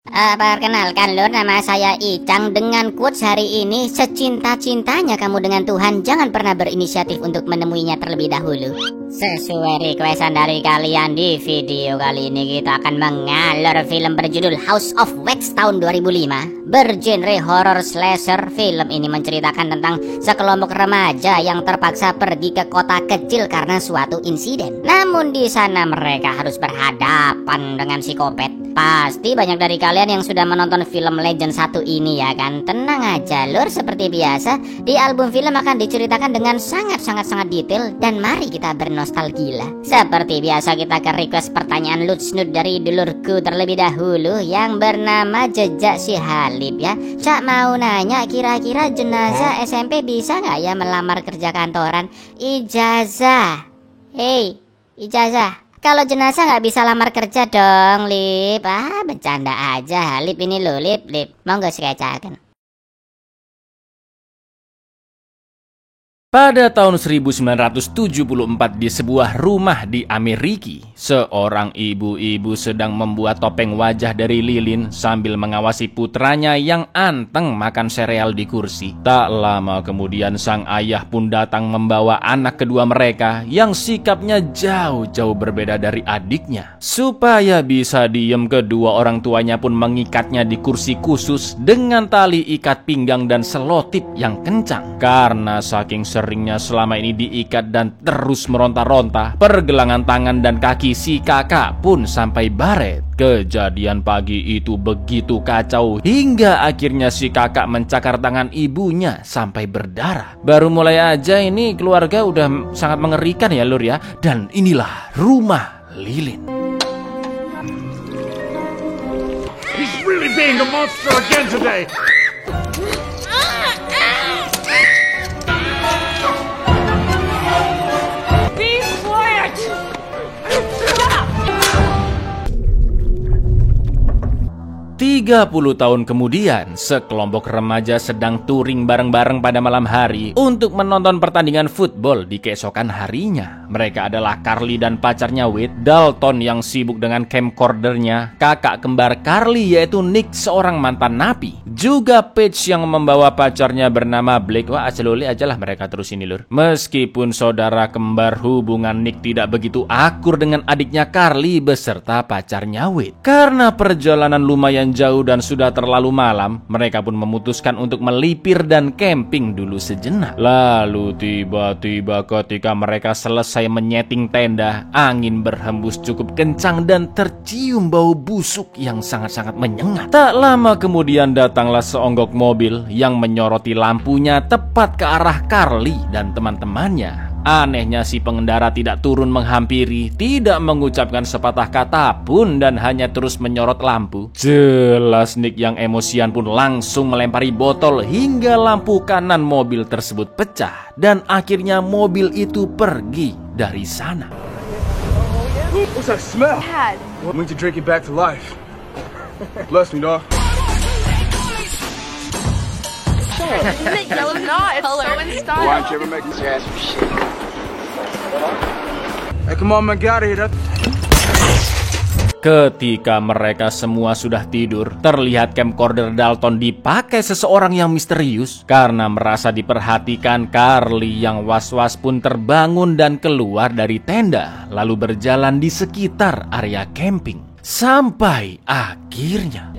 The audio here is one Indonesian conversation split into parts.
Perkenalkan lur, nama saya Icang. Dengan quotes hari ini, secinta-cintanya kamu dengan Tuhan, jangan pernah berinisiatif untuk menemuinya terlebih dahulu. Sesuai requestan dari kalian, di video kali ini kita akan mengalur film berjudul House of Wax tahun 2005. Bergenre horror slasher, film ini menceritakan tentang sekelompok remaja yang terpaksa pergi ke kota kecil karena suatu insiden. Namun di sana mereka harus berhadapan dengan psikopat. Pasti banyak dari kalian yang sudah menonton film Legend 1 ini ya kan? Tenang aja lur, seperti biasa di album film akan diceritakan dengan sangat detail, dan mari kita bernostalgia. Seperti biasa kita ke request pertanyaan lucu dari dulurku terlebih dahulu yang bernama Jejak Si Halib ya. Cak mau nanya, kira-kira jenazah SMP bisa nggak ya melamar kerja kantoran? Ijazah. Hey, ijazah. Kalau jenazah nggak bisa lamar kerja dong, Lip. Bercanda aja, Lip ini lo, Lip. Monggo skecakan. Pada tahun 1974 di sebuah rumah di Amerika, seorang ibu-ibu sedang membuat topeng wajah dari lilin sambil mengawasi putranya yang anteng makan sereal di kursi. Tak lama kemudian sang ayah pun datang membawa anak kedua mereka yang sikapnya jauh berbeda dari adiknya. Supaya bisa diem, kedua orang tuanya pun mengikatnya di kursi khusus dengan tali ikat pinggang dan selotip yang kencang. Karena saking seringnya selama ini diikat dan terus meronta-ronta, pergelangan tangan dan kaki si kakak pun sampai baret. Kejadian pagi itu begitu kacau hingga akhirnya si kakak mencakar tangan ibunya sampai berdarah. Baru mulai aja ini keluarga udah sangat mengerikan ya lur ya. Dan inilah rumah lilin. He's really being a monster again today. Be quiet! 30 tahun kemudian, sekelompok remaja sedang touring bareng-bareng pada malam hari untuk menonton pertandingan football di keesokan harinya. Mereka adalah Carly dan pacarnya Wade, Dalton yang sibuk dengan camcordernya, kakak kembar Carly yaitu Nick seorang mantan napi, juga Paige yang membawa pacarnya bernama Blake. Wah, aceloli aja lah mereka terus ini lur. Meskipun saudara kembar, hubungan Nick tidak begitu akur dengan adiknya Carly beserta pacarnya Wade. Karena perjalanan lumayan jauh dan sudah terlalu malam, mereka pun memutuskan untuk melipir dan camping dulu sejenak. Lalu tiba-tiba ketika mereka selesai menyeting tenda, angin berhembus cukup kencang dan tercium bau busuk yang sangat menyengat. Tak lama kemudian datanglah seonggok mobil yang menyoroti lampunya tepat ke arah Carly dan teman-temannya. Anehnya si pengendara tidak turun menghampiri, tidak mengucapkan sepatah kata pun dan hanya terus menyorot lampu. Jelas Nick yang emosian pun langsung melempari botol hingga lampu kanan mobil tersebut pecah dan akhirnya mobil itu pergi dari sana. What's that smell? Dad. We need to drink it back to life. Bless me, dog. Isn't it yellow not? It's so in style. Why don't you ever make this ass for shit? Hey, come on, man, get out of here. Ketika mereka semua sudah tidur, terlihat camcorder Dalton dipakai seseorang yang misterius. Karena merasa diperhatikan, Carly yang was-was pun terbangun dan keluar dari tenda, lalu berjalan di sekitar area camping. Sampai akhirnya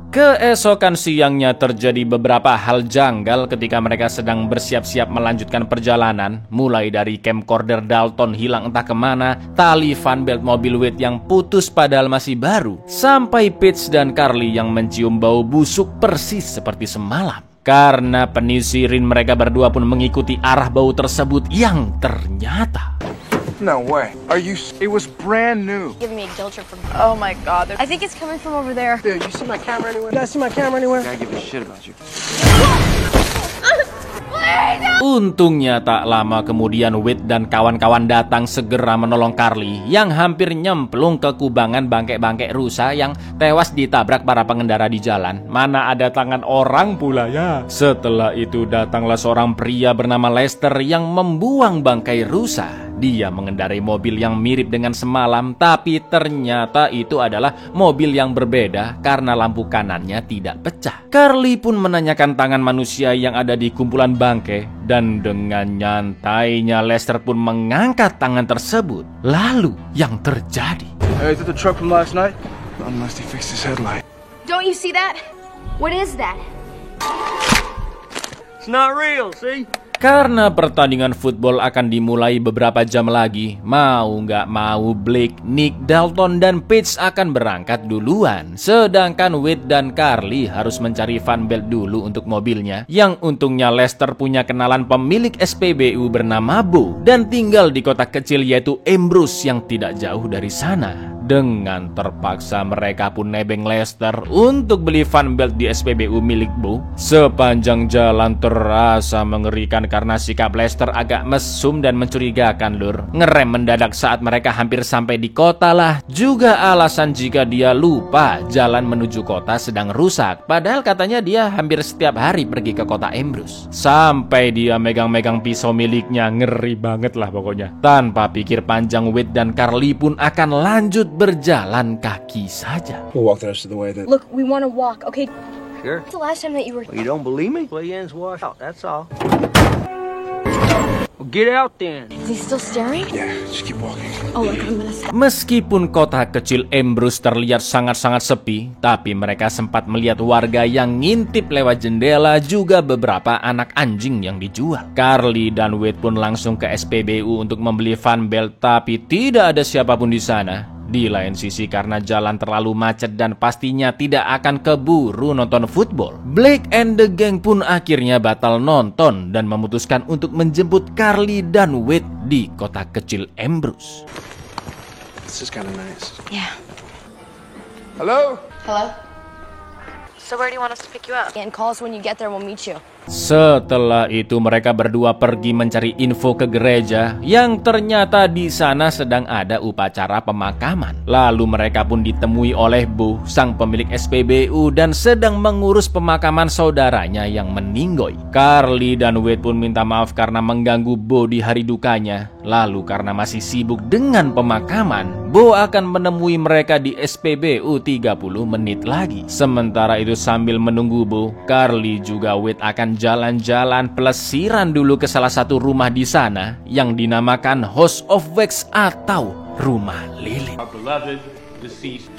keesokan siangnya terjadi beberapa hal janggal ketika mereka sedang bersiap-siap melanjutkan perjalanan. Mulai dari camcorder Dalton hilang entah kemana, tali fan belt mobil Wade yang putus padahal masih baru, sampai Paige dan Carly yang mencium bau busuk persis seperti semalam. Karena penisirin, mereka berdua pun mengikuti arah bau tersebut yang ternyata No way. Are you? It was brand new. Giving me a guilt trip from. Oh my god. I think it's coming from over there. Dude, you see my camera anywhere? You guys see my camera anywhere? I give a shit about you. Untungnya tak lama kemudian Wade dan kawan-kawan datang segera menolong Carly yang hampir nyemplung ke kubangan bangkek-bangkek rusa yang tewas ditabrak para pengendara di jalan. Mana ada tangan orang pula ya. Setelah itu datanglah seorang pria bernama Lester yang membuang bangkai rusa. Dia mengendarai mobil yang mirip dengan semalam, tapi ternyata itu adalah mobil yang berbeda karena lampu kanannya tidak pecah. Carly pun menanyakan tangan manusia yang ada di kumpulan bangkai, dan dengan nyantainya Lester pun mengangkat tangan tersebut. Lalu yang terjadi? Hey, is it the truck from last night? Unless he fixed his headlight. Don't you see that? What is that? It's not real, see? Karena pertandingan football akan dimulai beberapa jam lagi, mau nggak mau Blake, Nick, Dalton, dan Paige akan berangkat duluan. Sedangkan Wade dan Carly harus mencari fan belt dulu untuk mobilnya. Yang untungnya Lester punya kenalan pemilik SPBU bernama Bo dan tinggal di kota kecil yaitu Ambrose yang tidak jauh dari sana. Dengan terpaksa mereka pun nebeng Lester untuk beli fan belt di SPBU milik Bo. Sepanjang jalan terasa mengerikan karena sikap Lester agak mesum dan mencurigakan lur. Ngerem mendadak saat mereka hampir sampai di kota lah. Juga alasan jika dia lupa jalan menuju kota sedang rusak. Padahal katanya dia hampir setiap hari pergi ke kota Ambrose. Sampai dia megang-megang pisau miliknya, ngeri banget lah pokoknya. Tanpa pikir panjang Wade dan Carly pun akan lanjut berjalan kaki saja. We'll walk the rest of the way then. Look, we want to walk, okay? Sure. It's the last time that you were... Well, you don't believe me? Well, your ends wash out, that's all. Well, get out then. Is he still staring? Yeah, just keep walking. Oh, look, I'm gonna stop. Meskipun kota kecil Ambrose terlihat sangat-sangat sepi, tapi mereka sempat melihat warga yang ngintip lewat jendela, juga beberapa anak anjing yang dijual. Carly dan Wade pun langsung ke SPBU untuk membeli fan belt, tapi tidak ada siapapun di sana. Di lain sisi karena jalan terlalu macet dan pastinya tidak akan keburu nonton football, Blake and the gang pun akhirnya batal nonton dan memutuskan untuk menjemput Carly dan Wade di kota kecil Ambrose. This is kind of nice. Yeah. Hello? Hello? So where do you want us to pick you up? And call us when you get there, we'll meet you. Setelah itu mereka berdua pergi mencari info ke gereja yang ternyata di sana sedang ada upacara pemakaman. Lalu mereka pun ditemui oleh Bo, sang pemilik SPBU, dan sedang mengurus pemakaman saudaranya yang meninggoy. Carly dan Wade pun minta maaf karena mengganggu Bo di hari dukanya. Lalu karena masih sibuk dengan pemakaman, Bo akan menemui mereka di SPBU 30 menit lagi. Sementara itu sambil menunggu Bo, Carly juga Wade akan jalan-jalan pelesiran dulu ke salah satu rumah di sana yang dinamakan House of Wax atau Rumah Lilin. Our beloved deceased.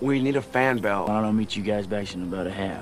We need a fan belt. Why don't I meet you guys back in about a half?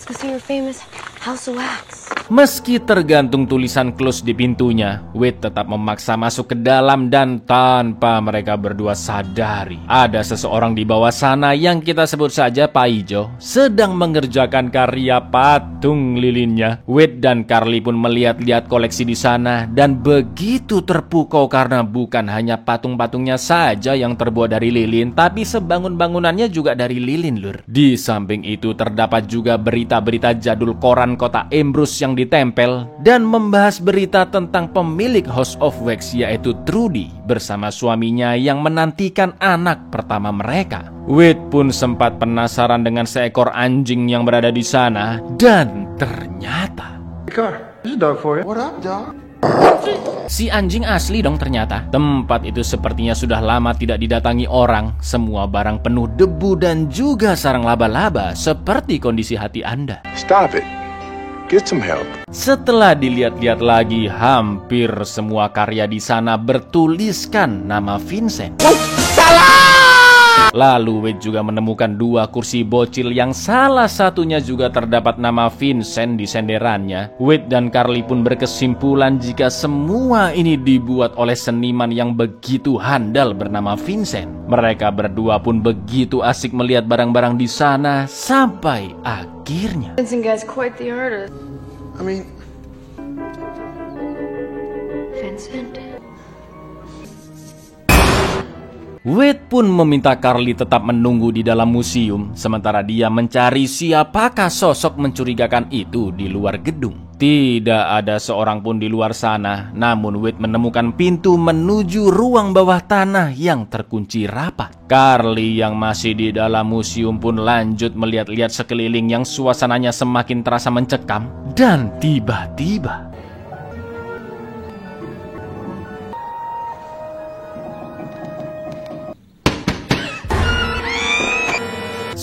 Let's go see your famous House of Wax. Meski tergantung tulisan close di pintunya, Wade tetap memaksa masuk ke dalam dan tanpa mereka berdua sadari, ada seseorang di bawah sana yang kita sebut saja Pak Ijo sedang mengerjakan karya patung lilinnya. Wade dan Carly pun melihat-lihat koleksi di sana dan begitu terpukau karena bukan hanya patung-patungnya saja yang terbuat dari lilin, tapi sebangun-bangunannya juga dari lilin lur. Di samping itu terdapat juga berita-berita jadul koran kota Ambrose yang ditempel dan membahas berita tentang pemilik House of Wax yaitu Trudy bersama suaminya yang menantikan anak pertama mereka. Wade pun sempat penasaran dengan seekor anjing yang berada di sana dan ternyata Car, there's a dog for you. What up, dog? si anjing asli dong ternyata. Tempat itu sepertinya sudah lama tidak didatangi orang. Semua barang penuh debu dan juga sarang laba-laba seperti kondisi hati Anda. Stop it. Get some help. Setelah dilihat-lihat lagi, hampir semua karya di sana bertuliskan nama Vincent. Lalu Wade juga menemukan 2 kursi bocil yang salah satunya juga terdapat nama Vincent di senderannya. Wade dan Carly pun berkesimpulan jika semua ini dibuat oleh seniman yang begitu handal bernama Vincent. Mereka berdua pun begitu asik melihat barang-barang di sana sampai akhirnya Vincent guy's quite the artist. I mean, Vincent? Wade pun meminta Carly tetap menunggu di dalam museum, sementara dia mencari siapakah sosok mencurigakan itu di luar gedung. Tidak ada seorang pun di luar sana, namun Wade menemukan pintu menuju ruang bawah tanah yang terkunci rapat. Carly yang masih di dalam museum pun lanjut melihat-lihat sekeliling yang suasananya semakin terasa mencekam. Dan tiba-tiba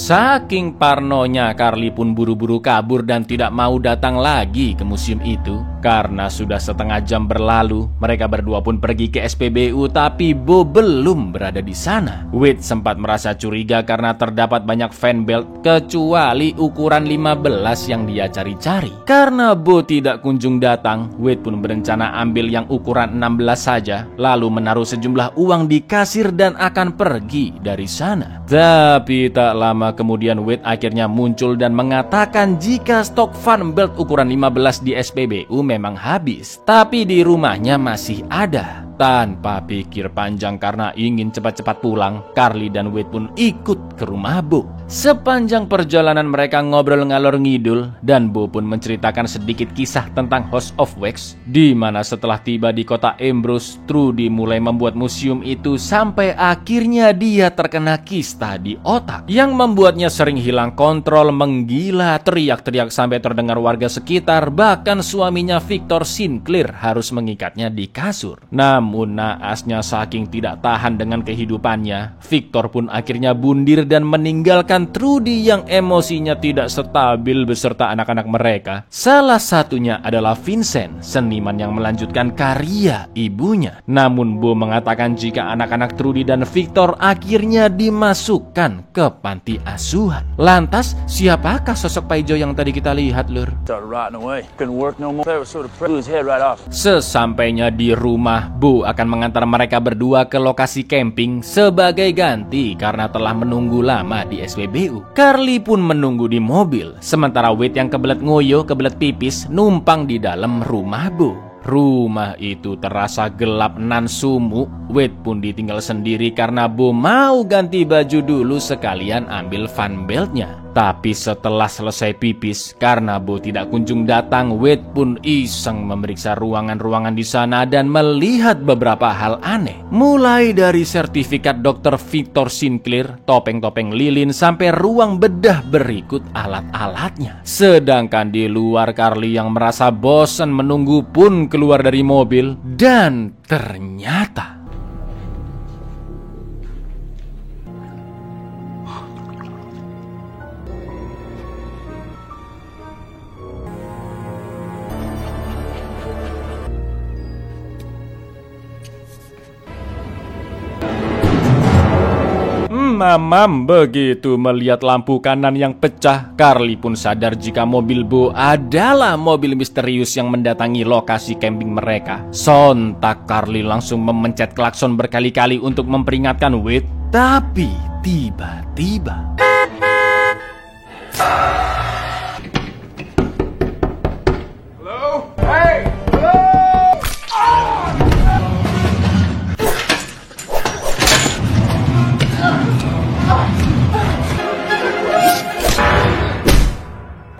saking parnonya, Carly pun buru-buru kabur dan tidak mau datang lagi ke museum itu. Karena sudah setengah jam berlalu, mereka berdua pun pergi ke SPBU, tapi Bo belum berada di sana. Wade sempat merasa curiga karena terdapat banyak fan belt kecuali ukuran 15 yang dia cari-cari. Karena Bo tidak kunjung datang, Wade pun berencana ambil yang ukuran 16 saja, lalu menaruh sejumlah uang di kasir dan akan pergi dari sana. Tapi tak lama kemudian Wade akhirnya muncul dan mengatakan jika stok fan belt ukuran 15 di SPBU memang habis, tapi di rumahnya masih ada. Tanpa pikir panjang karena ingin cepat-cepat pulang, Carly dan Wade pun ikut ke rumah Bo. Sepanjang perjalanan mereka ngobrol ngalor ngidul, dan Bo pun menceritakan sedikit kisah tentang House of Wax, di mana setelah tiba di kota Ambrose, Trudy mulai membuat museum itu sampai akhirnya dia terkena kista di otak yang membuatnya sering hilang kontrol, menggila, teriak-teriak sampai terdengar warga sekitar, bahkan suaminya Victor Sinclair harus mengikatnya di kasur. Namun naasnya saking tidak tahan dengan kehidupannya, Victor pun akhirnya bundir dan meninggalkan Trudy yang emosinya tidak stabil beserta anak-anak mereka. Salah satunya adalah Vincent, seniman yang melanjutkan karya ibunya. Namun Bo mengatakan jika anak-anak Trudy dan Victor akhirnya dimasukkan ke panti asuhan. Lantas, siapakah sosok Pak Ijo yang tadi kita lihat, Lur? Sesampainya di rumah, Bo akan mengantar mereka berdua ke lokasi camping sebagai ganti karena telah menunggu lama di SPBU. Carly pun menunggu di mobil, sementara Wade yang kebelet ngoyo, kebelet pipis, numpang di dalam rumah Bo. Rumah itu terasa gelap nan sumuk. Wade pun ditinggal sendiri karena Bo mau ganti baju dulu sekalian ambil fan beltnya. Tapi setelah selesai pipis, karena Bo tidak kunjung datang, Wade pun iseng memeriksa ruangan-ruangan di sana dan melihat beberapa hal aneh. Mulai dari sertifikat Dr. Victor Sinclair, topeng-topeng lilin, sampai ruang bedah berikut alat-alatnya. Sedangkan di luar, Carly yang merasa bosan menunggu pun keluar dari mobil dan ternyata Mamam begitu melihat lampu kanan yang pecah, Carly pun sadar jika mobil Bo adalah mobil misterius yang mendatangi lokasi camping mereka. Sontak Carly langsung memencet klakson berkali-kali untuk memperingatkan Wade. Tapi tiba-tiba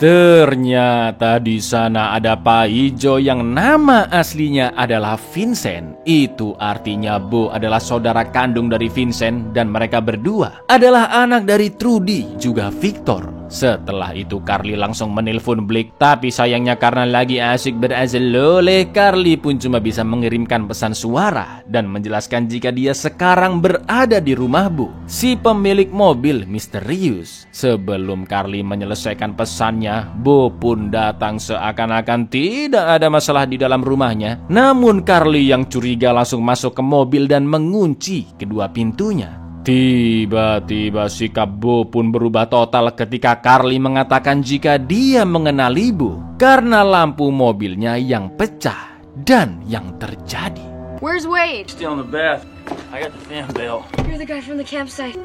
ternyata di sana ada Pak Ijo yang nama aslinya adalah Vincent. Itu artinya Bo adalah saudara kandung dari Vincent dan mereka berdua adalah anak dari Trudy juga Victor. Setelah itu Carly langsung menelpon Blake, tapi sayangnya karena lagi asik berazalole, Carly pun cuma bisa mengirimkan pesan suara dan menjelaskan jika dia sekarang berada di rumah Bo, si pemilik mobil misterius. Sebelum Carly menyelesaikan pesannya, Bo pun datang seakan-akan tidak ada masalah di dalam rumahnya. Namun Carly yang curiga langsung masuk ke mobil dan mengunci kedua pintunya. Tiba-tiba sikap Bo pun berubah total ketika Carly mengatakan jika dia mengenali Bo karena lampu mobilnya yang pecah dan yang terjadi. Where's Wade? Still in the bath. I got the fan bell. You're the guy from the campsite.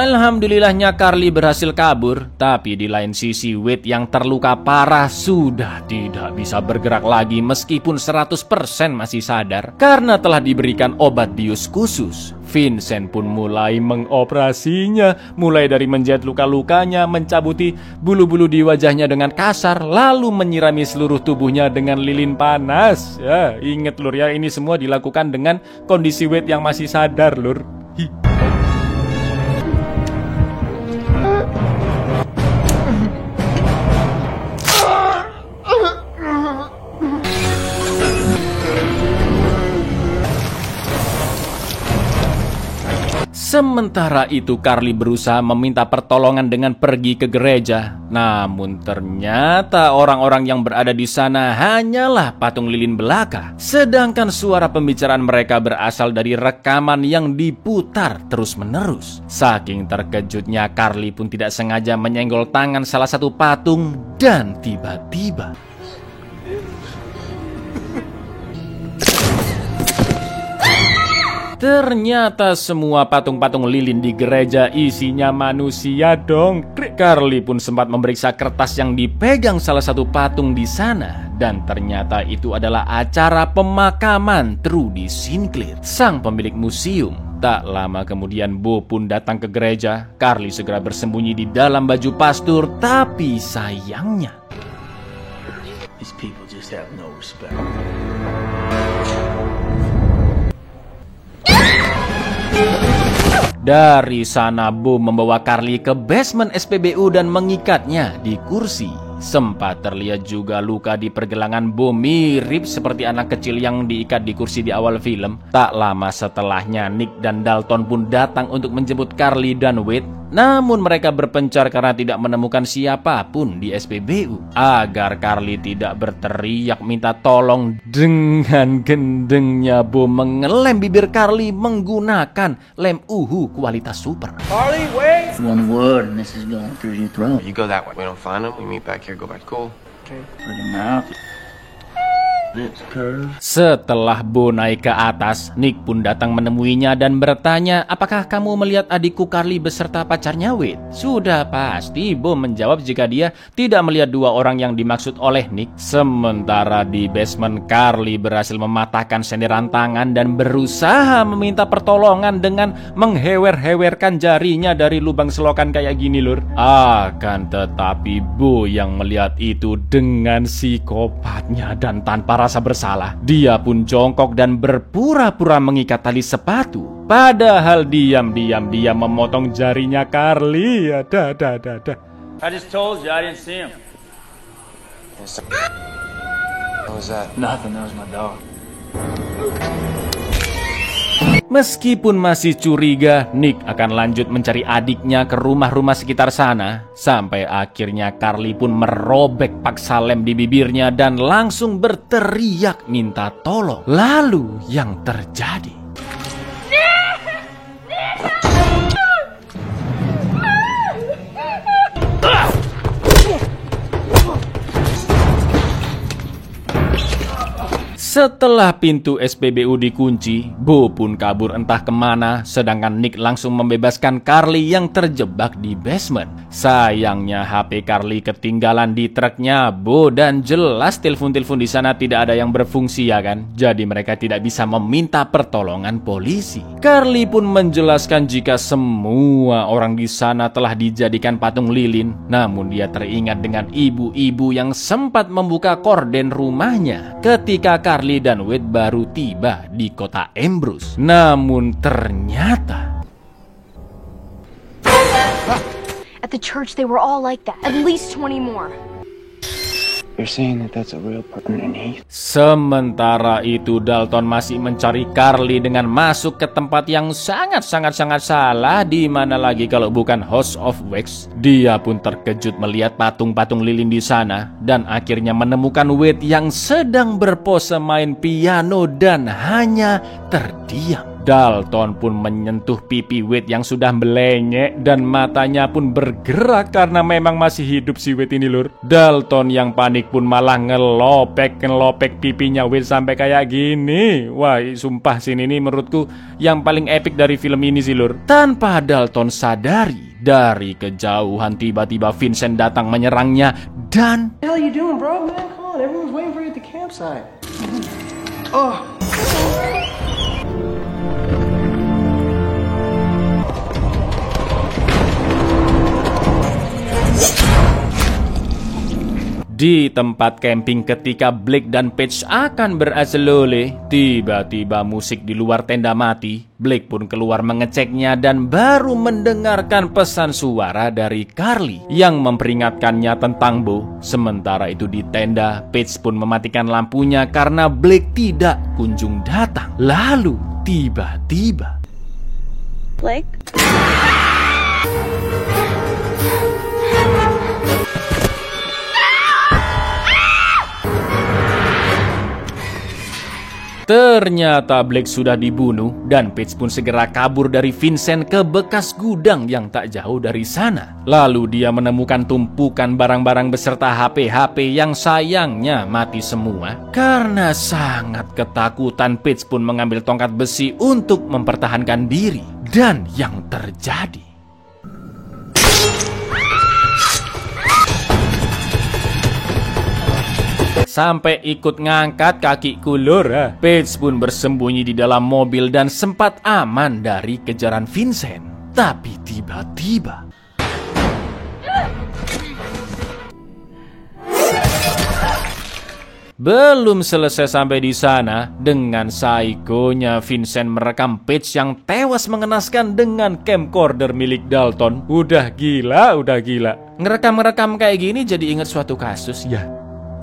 Alhamdulillahnya Carly berhasil kabur, tapi di lain sisi Wade yang terluka parah sudah tidak bisa bergerak lagi meskipun 100% masih sadar karena telah diberikan obat bius khusus. Vincent pun mulai mengoperasinya, mulai dari menjahit luka-lukanya, mencabuti bulu-bulu di wajahnya dengan kasar, lalu menyirami seluruh tubuhnya dengan lilin panas. Ya, inget lur ya, ini semua dilakukan dengan kondisi Wade yang masih sadar lur. Sementara itu Carly berusaha meminta pertolongan dengan pergi ke gereja. Namun ternyata orang-orang yang berada di sana hanyalah patung lilin belaka. Sedangkan suara pembicaraan mereka berasal dari rekaman yang diputar terus-menerus. Saking terkejutnya Carly pun tidak sengaja menyenggol tangan salah satu patung dan tiba-tiba ternyata semua patung-patung lilin di gereja isinya manusia dong. Carly pun sempat memeriksa kertas yang dipegang salah satu patung di sana. Dan ternyata itu adalah acara pemakaman Trudy Sinclair, sang pemilik museum. Tak lama kemudian Bo pun datang ke gereja. Carly segera bersembunyi di dalam baju pastur, tapi sayangnya These people just have no respect. dari sana Bo membawa Carly ke basement SPBU dan mengikatnya di kursi. Sempat terlihat juga luka di pergelangan Bo, mirip seperti anak kecil yang diikat di kursi di awal film. Tak lama setelahnya Nick dan Dalton pun datang untuk menjemput Carly dan Wade. Namun mereka berpencar karena tidak menemukan siapapun di SPBU. Agar Carly tidak berteriak minta tolong, dengan gendengnya Bo mengelem bibir Carly menggunakan lem uhu kualitas super. Carly, wait! One word and this is going through your throat. You go that way. We don't find him. We meet back here. Go back. Cool. Okay. Pretty mouth. Lips curved. Setelah Bo naik ke atas, Nick pun datang menemuinya dan bertanya, apakah kamu melihat adikku Carly beserta pacarnya Wade? Sudah pasti Bo menjawab jika dia tidak melihat dua orang yang dimaksud oleh Nick. Sementara di basement, Carly berhasil mematahkan senderan tangan dan berusaha meminta pertolongan dengan menghewer-hewerkan jarinya dari lubang selokan kayak gini lur. Akan tetapi Bo yang melihat itu dengan psikopatnya dan tanpa rasa bersalah, dia pun jongkok dan berpura-pura mengikat tali sepatu. Padahal diam-diam dia memotong jarinya Carly. Ada. I just told you I didn't see him. What was that? Nothing, that was my dog. Meskipun masih curiga, Nick akan lanjut mencari adiknya ke rumah-rumah sekitar sana. Sampai akhirnya Carly pun merobek paksa lem di bibirnya dan langsung berteriak minta tolong. Lalu yang terjadi, setelah pintu SPBU dikunci, Bo pun kabur entah kemana, sedangkan Nick langsung membebaskan Carly yang terjebak di basement. Sayangnya HP Carly ketinggalan di truknya Bo dan jelas telepon-telepon di sana tidak ada yang berfungsi ya kan. Jadi mereka tidak bisa meminta pertolongan polisi. Carly pun menjelaskan jika semua orang di sana telah dijadikan patung lilin. Namun dia teringat dengan ibu-ibu yang sempat membuka korden rumahnya ketika Carly dan Wade baru tiba di kota Ambrose. Namun ternyata At the church, they were all like that. At least 20 more. You're saying that that's a real person in Heath? sementara itu Dalton masih mencari Carly dengan masuk ke tempat yang sangat salah, di mana lagi kalau bukan House of Wax. Dia pun terkejut melihat patung-patung lilin di sana dan akhirnya menemukan Wade yang sedang berpose main piano dan hanya terdiam. Dalton pun menyentuh pipi Wade yang sudah melenyek dan matanya pun bergerak karena memang masih hidup si Wade ini lur. Dalton yang panik pun malah ngelopek pipinya Wade sampai kayak gini. Wah, sumpah scene ini menurutku yang paling epic dari film ini sih lur. Tanpa Dalton sadari, dari kejauhan tiba-tiba Vincent datang menyerangnya dan What the hell you doing, bro? Man, come on. Everyone's waiting for you at the campsite. di tempat camping ketika Blake dan Paige akan berasal-oleh, tiba-tiba musik di luar tenda mati. Blake pun keluar mengeceknya dan baru mendengarkan pesan suara dari Carly yang memperingatkannya tentang Bo. Sementara itu di tenda, Paige pun mematikan lampunya karena Blake tidak kunjung datang. Lalu tiba-tiba Blake? ternyata Blake sudah dibunuh dan Paige pun segera kabur dari Vincent ke bekas gudang yang tak jauh dari sana. Lalu dia menemukan tumpukan barang-barang beserta HP-HP yang sayangnya mati semua. Karena sangat ketakutan, Paige pun mengambil tongkat besi untuk mempertahankan diri. Dan yang terjadi, sampai ikut ngangkat kaki kulur. Paige pun bersembunyi di dalam mobil dan sempat aman dari kejaran Vincent. Tapi tiba-tiba belum selesai sampai di sana, dengan psikonya Vincent merekam Paige yang tewas mengenaskan dengan camcorder milik Dalton. Udah gila. Ngerekam kayak gini jadi ingat suatu kasus ya.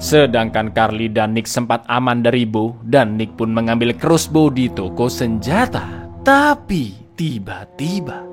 Sedangkan Carly dan Nick sempat aman dari Bo, dan Nick pun mengambil crossbow di toko senjata. Tapi tiba-tiba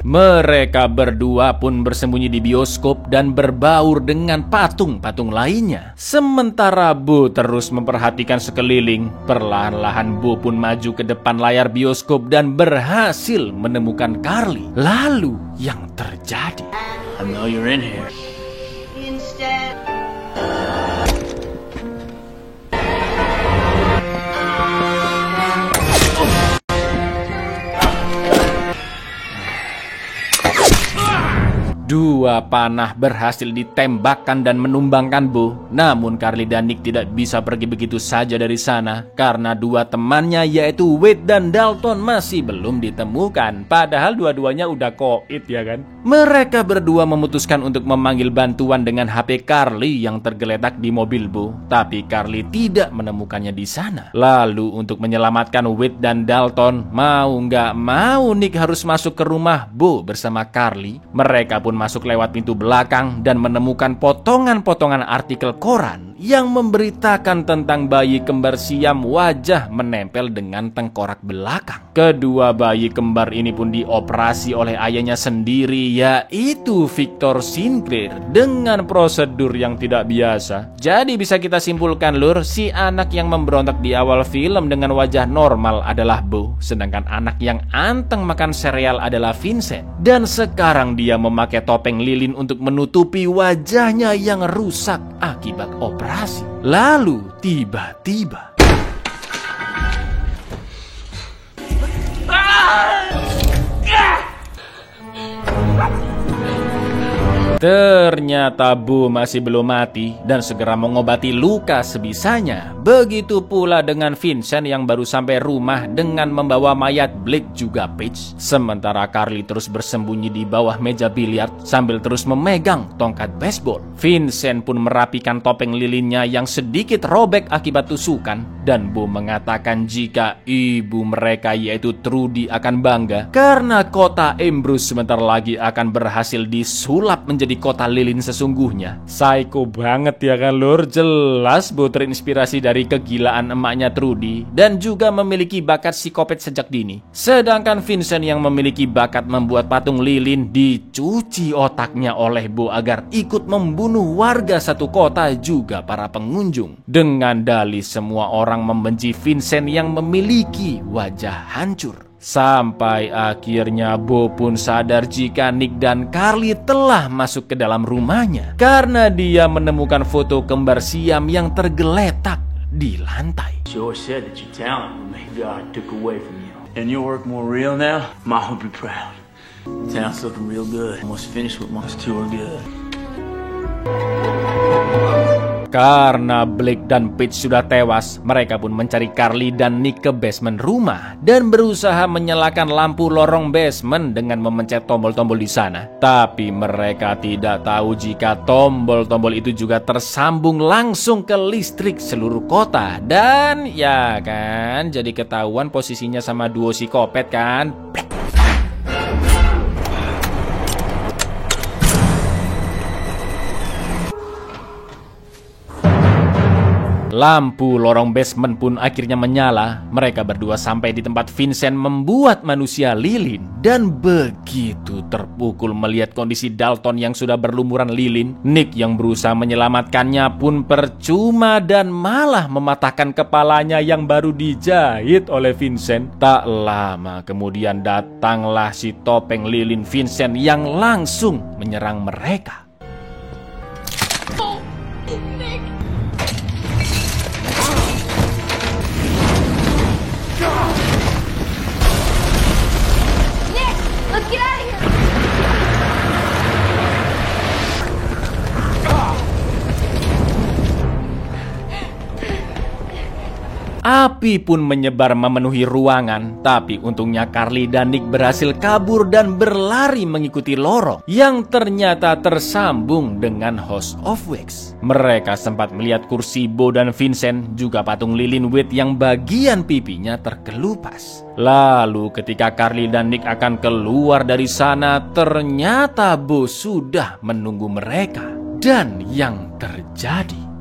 mereka berdua pun bersembunyi di bioskop dan berbaur dengan patung-patung lainnya. Sementara Bo terus memperhatikan sekeliling, perlahan-lahan Bo pun maju ke depan layar bioskop dan berhasil menemukan Carly. Lalu yang terjadi, I know you're in here. dua panah berhasil ditembakkan dan menumbangkan Bo. Namun Carly dan Nick tidak bisa pergi begitu saja dari sana karena dua temannya yaitu Wade dan Dalton masih belum ditemukan. Padahal dua-duanya udah koit ya kan. Mereka berdua memutuskan untuk memanggil bantuan dengan HP Carly yang tergeletak di mobil Bo. Tapi Carly tidak menemukannya di sana. Lalu untuk menyelamatkan Wade dan Dalton, mau nggak mau Nick harus masuk ke rumah Bo bersama Carly. Mereka pun masuk lewat pintu belakang dan menemukan potongan-potongan artikel koran yang memberitakan tentang bayi kembar Siam wajah menempel dengan tengkorak belakang. Kedua bayi kembar ini pun dioperasi oleh ayahnya sendiri, yaitu Victor Sinclair, dengan prosedur yang tidak biasa. Jadi bisa kita simpulkan lur, si anak yang memberontak di awal film dengan wajah normal adalah Bo, sedangkan anak yang anteng makan sereal adalah Vincent. Dan sekarang dia memakai topeng lilin untuk menutupi wajahnya yang rusak akibat operasi. Lalu tiba-tiba ternyata Bo masih belum mati dan segera mengobati luka sebisanya. Begitu pula dengan Vincent yang baru sampai rumah dengan membawa mayat Blake juga Paige. Sementara Carly terus bersembunyi di bawah meja biliar sambil terus memegang tongkat baseball. Vincent pun merapikan topeng lilinnya yang sedikit robek akibat tusukan. Dan Bo mengatakan jika ibu mereka yaitu Trudy akan bangga karena kota Ambrose sebentar lagi akan berhasil disulap menjadi menjadi kota lilin sesungguhnya. Psycho banget ya kan lur, jelas Bo terinspirasi dari kegilaan emaknya Trudy dan juga memiliki bakat psikopat sejak dini. Sedangkan Vincent yang memiliki bakat membuat patung lilin dicuci otaknya oleh Bo agar ikut membunuh warga satu kota juga para pengunjung. Dengan dalih semua orang membenci Vincent yang memiliki wajah hancur. Sampai akhirnya Bo pun sadar jika Nick dan Carly telah masuk ke dalam rumahnya karena dia menemukan foto kembar siam yang tergeletak di lantai. Sure said that your talent would make God took away from you. And your work more real now? Mom would be proud. Town's looking real good. Almost finished with most two are good. Karena Blake dan Paige sudah tewas, mereka pun mencari Carly dan Nick ke basement rumah dan berusaha menyalakan lampu lorong basement dengan memencet tombol-tombol di sana. Tapi mereka tidak tahu jika tombol-tombol itu juga tersambung langsung ke listrik seluruh kota. Dan ya kan, jadi ketahuan posisinya sama duo psikopat kan. Lampu lorong basement pun akhirnya menyala. Mereka berdua sampai di tempat Vincent membuat manusia lilin. Dan begitu terpukul melihat kondisi Dalton yang sudah berlumuran lilin, Nick yang berusaha menyelamatkannya pun percuma dan malah mematahkan kepalanya yang baru dijahit oleh Vincent. Tak lama kemudian datanglah si topeng lilin Vincent yang langsung menyerang mereka. Let's get out of here! Api pun menyebar memenuhi ruangan, tapi untungnya Carly dan Nick berhasil kabur dan berlari mengikuti lorong yang ternyata tersambung dengan House of Wax. Mereka sempat melihat kursi Bo dan Vincent, juga patung lilin Wade yang bagian pipinya terkelupas. Lalu ketika Carly dan Nick akan keluar dari sana, ternyata Bo sudah menunggu mereka. Dan yang terjadi...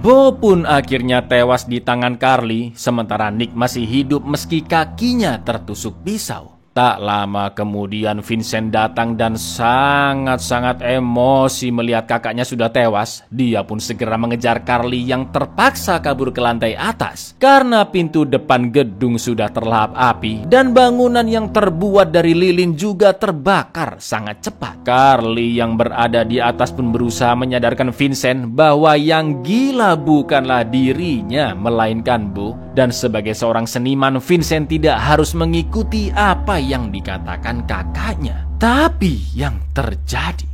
Bo pun akhirnya tewas di tangan Carly, sementara Nick masih hidup meski kakinya tertusuk pisau. Tak lama kemudian Vincent datang dan sangat-sangat emosi melihat kakaknya sudah tewas. Dia pun segera mengejar Carly yang terpaksa kabur ke lantai atas karena pintu depan gedung sudah terlahap api dan bangunan yang terbuat dari lilin juga terbakar sangat cepat. Carly yang berada di atas pun berusaha menyadarkan Vincent bahwa yang gila bukanlah dirinya melainkan Bo, dan sebagai seorang seniman Vincent tidak harus mengikuti apa yang dikatakan kakaknya. Tapi yang terjadi,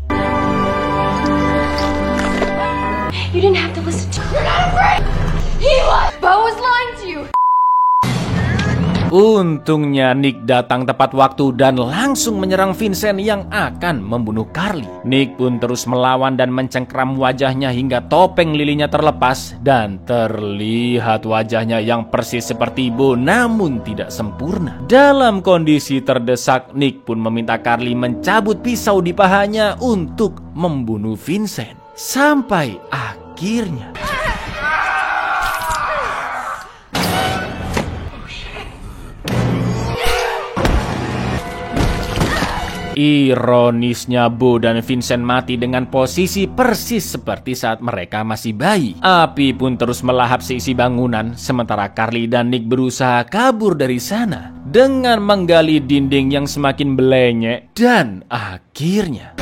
You didn't have to listen to... You're not afraid! He was! Bo was lying to you! untungnya Nick datang tepat waktu dan langsung menyerang Vincent yang akan membunuh Carly. Nick pun terus melawan dan mencengkram wajahnya hingga topeng lilinnya terlepas dan terlihat wajahnya yang persis seperti Bo namun tidak sempurna. Dalam kondisi terdesak, Nick pun meminta Carly mencabut pisau di pahanya untuk membunuh Vincent. Sampai akhirnya ironisnya Bo dan Vincent mati dengan posisi persis seperti saat mereka masih bayi. Api pun terus melahap seisi bangunan, sementara Carly dan Nick berusaha kabur dari sana dengan menggali dinding yang semakin belenyek. Dan akhirnya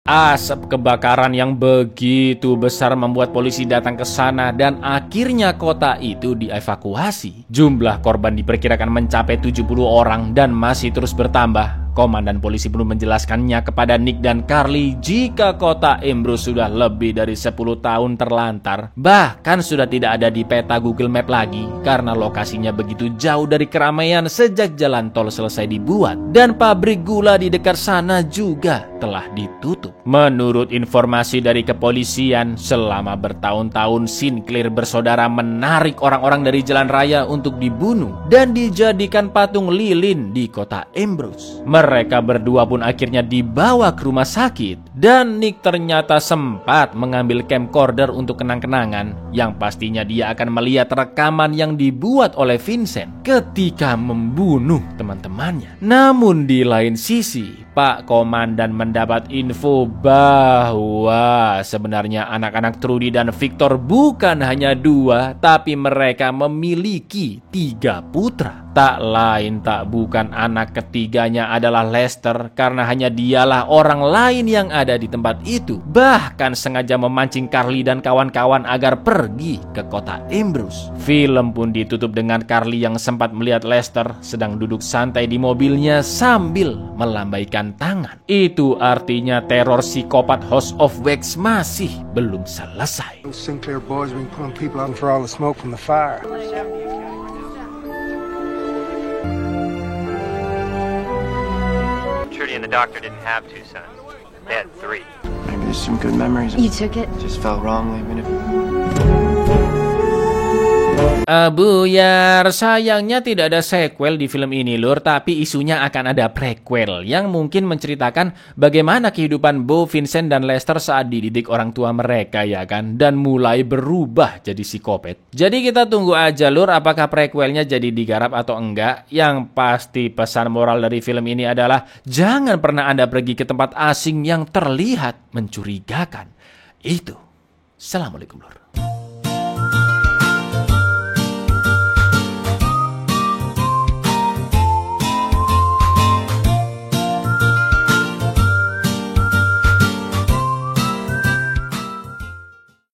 asap kebakaran yang begitu besar membuat polisi datang ke sana dan akhirnya kota itu dievakuasi. Jumlah korban diperkirakan mencapai 70 orang dan masih terus bertambah. Komandan polisi belum menjelaskannya kepada Nick dan Carly jika kota Ambrose sudah lebih dari 10 tahun terlantar. Bahkan sudah tidak ada di peta Google Map lagi karena lokasinya begitu jauh dari keramaian sejak jalan tol selesai dibuat. Dan pabrik gula di dekat sana juga telah ditutup. Menurut informasi dari kepolisian, selama bertahun-tahun Sinclair bersaudara menarik orang-orang dari jalan raya untuk dibunuh dan dijadikan patung lilin di kota Ambrose. Mereka berdua pun akhirnya dibawa ke rumah sakit dan Nick ternyata sempat mengambil camcorder untuk kenang-kenangan yang pastinya dia akan melihat rekaman yang dibuat oleh Vincent ketika membunuh teman-temannya. Namun di lain sisi, Pak Komandan mendapat info bahwa sebenarnya anak-anak Trudy dan Victor bukan hanya 2, tapi mereka memiliki 3 putra. Tak lain tak bukan anak ketiganya adalah Lester, karena hanya dialah orang lain yang ada di tempat itu. Bahkan sengaja memancing Carly dan kawan-kawan agar pergi ke kota Ambrose. Film pun ditutup dengan Carly yang sempat melihat Lester sedang duduk santai di mobilnya sambil melambaikan tangan. Itu artinya teror psikopat House of Wax masih belum selesai. Sinclair boys been pulling people out for all the smoke from the fire. Trudy and the doctor didn't have 2 sons. They had 3. Maybe there's some good memories. You took it? Just felt wrong leaving it. Buyar, sayangnya tidak ada sequel di film ini lur, tapi isunya akan ada prequel yang mungkin menceritakan bagaimana kehidupan Bo, Vincent, dan Lester saat dididik orang tua mereka ya kan, dan mulai berubah jadi psikopat. Jadi kita tunggu aja lur apakah prequelnya jadi digarap atau enggak. Yang pasti pesan moral dari film ini adalah jangan pernah Anda pergi ke tempat asing yang terlihat mencurigakan. Itu. Assalamualaikum lur.